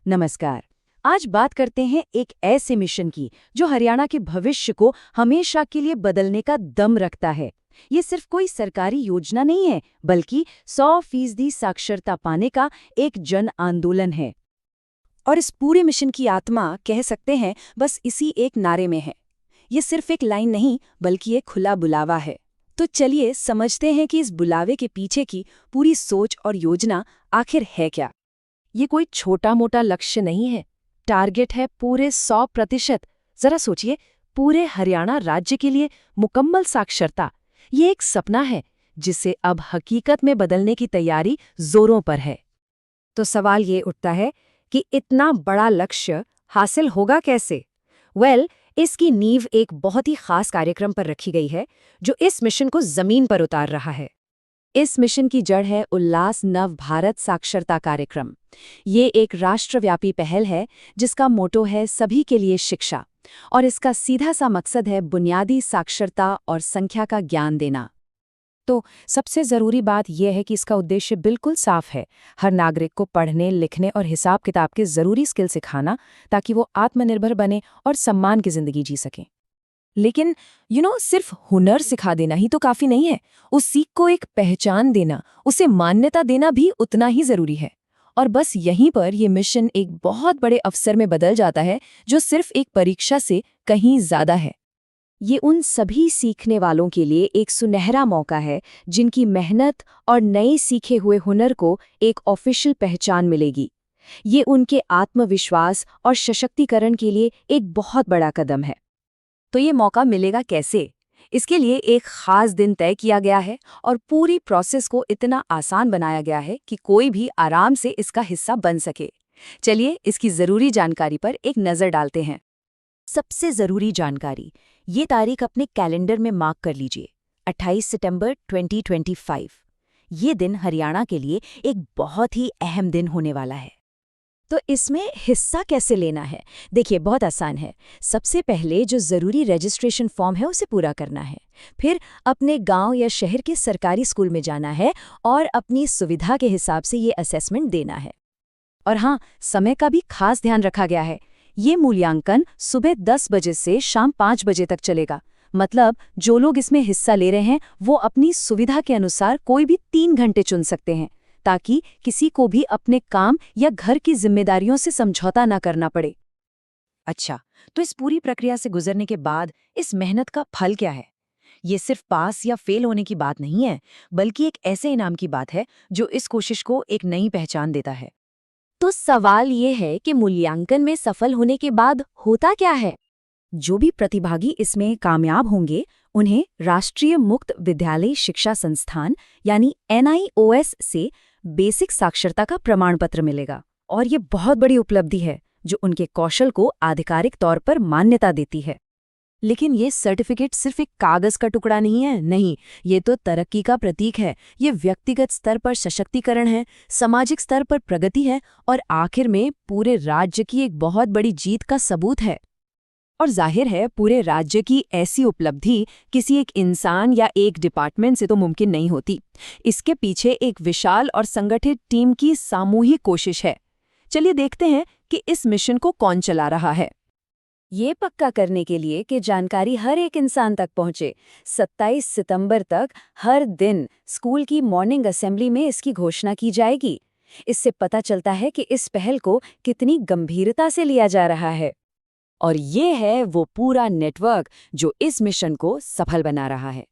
नमस्कार। आज बात करते हैं एक ऐसे मिशन की जो हरियाणा के भविष्य को हमेशा के लिए बदलने का दम रखता है। ये सिर्फ कोई सरकारी योजना नहीं है, बल्कि 100% साक्षरता पाने का एक जन आंदोलन है। और इस पूरे मिशन की आत्मा कह सकते हैं बस इसी एक नारे में है। ये सिर्फ एक लाइन नहीं बल्कि एक खुला बुलावा है। तो चलिए समझते हैं कि इस बुलावे के पीछे की पूरी सोच और योजना आखिर है क्या। ये कोई छोटा मोटा लक्ष्य नहीं है, टारगेट है पूरे 100%। जरा सोचिए, पूरे हरियाणा राज्य के लिए मुकम्मल साक्षरता। ये एक सपना है जिसे अब हकीकत में बदलने की तैयारी जोरों पर है। तो सवाल ये उठता है कि इतना बड़ा लक्ष्य हासिल होगा कैसे? इसकी नींव एक बहुत ही खास कार्यक्रम पर रखी गई है जो इस मिशन को जमीन पर उतार रहा है। इस मिशन की जड़ है उल्लास नव भारत साक्षरता कार्यक्रम। ये एक राष्ट्रव्यापी पहल है जिसका मोटो है सभी के लिए शिक्षा, और इसका सीधा सा मकसद है बुनियादी साक्षरता और संख्या का ज्ञान देना। तो सबसे ज़रूरी बात यह है कि इसका उद्देश्य बिल्कुल साफ है, हर नागरिक को पढ़ने, लिखने और हिसाब किताब के ज़रूरी स्किल सिखाना, ताकि वो आत्मनिर्भर बने और सम्मान की ज़िंदगी जी सकें। लेकिन सिर्फ हुनर सिखा देना ही तो काफ़ी नहीं है। उस सीख को एक पहचान देना, उसे मान्यता देना भी उतना ही ज़रूरी है। और बस यहीं पर यह मिशन एक बहुत बड़े अवसर में बदल जाता है, जो सिर्फ एक परीक्षा से कहीं ज़्यादा है। ये उन सभी सीखने वालों के लिए एक सुनहरा मौका है जिनकी मेहनत और नए सीखे हुए हुनर को एक ऑफिशियल पहचान मिलेगी। ये उनके आत्मविश्वास और सशक्तिकरण के लिए एक बहुत बड़ा कदम है। तो ये मौका मिलेगा कैसे? इसके लिए एक खास दिन तय किया गया है और पूरी प्रोसेस को इतना आसान बनाया गया है कि कोई भी आराम से इसका हिस्सा बन सके। चलिए इसकी ज़रूरी जानकारी पर एक नज़र डालते हैं। सबसे ज़रूरी जानकारी, ये तारीख अपने कैलेंडर में मार्क कर लीजिए, 28 सितंबर 2025। ये दिन हरियाणा के लिए एक बहुत ही अहम दिन होने वाला है। तो इसमें हिस्सा कैसे लेना है? देखिए, बहुत आसान है। सबसे पहले जो ज़रूरी रजिस्ट्रेशन फॉर्म है उसे पूरा करना है। फिर अपने गांव या शहर के सरकारी स्कूल में जाना है और अपनी सुविधा के हिसाब से ये असेसमेंट देना है। और हाँ, समय का भी खास ध्यान रखा गया है। ये मूल्यांकन सुबह 10 बजे से शाम 5 बजे तक चलेगा। मतलब जो लोग इसमें हिस्सा ले रहे हैं वो अपनी सुविधा के अनुसार कोई भी 3 घंटे चुन सकते हैं, ताकि किसी को भी अपने काम या घर की जिम्मेदारियों से समझौता न करना पड़े। अच्छा, तो इस पूरी प्रक्रिया से गुजरने के बाद इस मेहनत का फल क्या है? ये सिर्फ पास या फेल होने की बात नहीं है, बल्कि एक ऐसे इनाम की बात है जो इस कोशिश को एक नई पहचान देता है। तो सवाल ये है कि मूल्यांकन में सफल होने के बाद होता क्या है? जो भी प्रतिभागी इसमें कामयाब होंगे उन्हें राष्ट्रीय मुक्त विद्यालय शिक्षा संस्थान यानी NIOS से बेसिक साक्षरता का प्रमाण पत्र मिलेगा। और ये बहुत बड़ी उपलब्धि है जो उनके कौशल को आधिकारिक तौर पर मान्यता देती है। लेकिन ये सर्टिफिकेट सिर्फ एक कागज का टुकड़ा नहीं है। नहीं, ये तो तरक्की का प्रतीक है। ये व्यक्तिगत स्तर पर सशक्तिकरण है, सामाजिक स्तर पर प्रगति है और आखिर में पूरे राज्य की एक बहुत बड़ी जीत का सबूत है। और जाहिर है, पूरे राज्य की ऐसी उपलब्धि किसी एक इंसान या एक डिपार्टमेंट से तो मुमकिन नहीं होती। इसके पीछे एक विशाल और संगठित टीम की सामूहिक कोशिश है। चलिए देखते हैं कि इस मिशन को कौन चला रहा है। ये पक्का करने के लिए कि जानकारी हर एक इंसान तक पहुंचे, 27 सितंबर तक हर दिन स्कूल की मॉर्निंग असेंबली में इसकी घोषणा की जाएगी। इससे पता चलता है कि इस पहल को कितनी गंभीरता से लिया जा रहा है। और ये है वो पूरा नेटवर्क जो इस मिशन को सफल बना रहा है।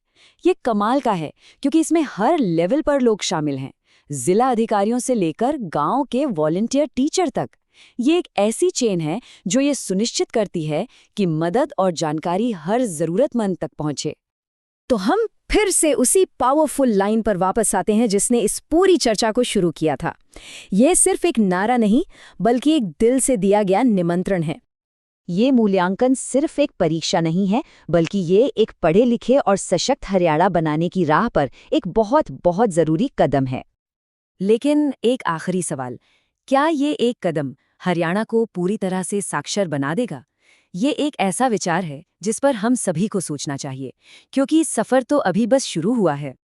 ये कमाल का है क्योंकि इसमें हर लेवल पर लोग शामिल हैं, जिला अधिकारियों से लेकर गांव के वॉलंटियर टीचर तक। ये एक ऐसी चेन है जो ये सुनिश्चित करती है कि मदद और जानकारी हर जरूरतमंद तक पहुंचे। तो हम फिर से उसी पावरफुल लाइन पर वापस आते हैं जिसने इस पूरी चर्चा को शुरू किया था। ये सिर्फ एक नारा नहीं, बल्कि एक दिल से दिया गया निमंत्रण है। ये मूल्यांकन सिर्फ एक परीक्षा नहीं है, बल्कि ये एक पढ़े लिखे और सशक्त हरियाणा बनाने की राह पर एक बहुत बहुत जरूरी कदम है। लेकिन एक आखिरी सवाल, क्या ये एक कदम हरियाणा को पूरी तरह से साक्षर बना देगा? ये एक ऐसा विचार है जिस पर हम सभी को सोचना चाहिए, क्योंकि सफर तो अभी बस शुरू हुआ है।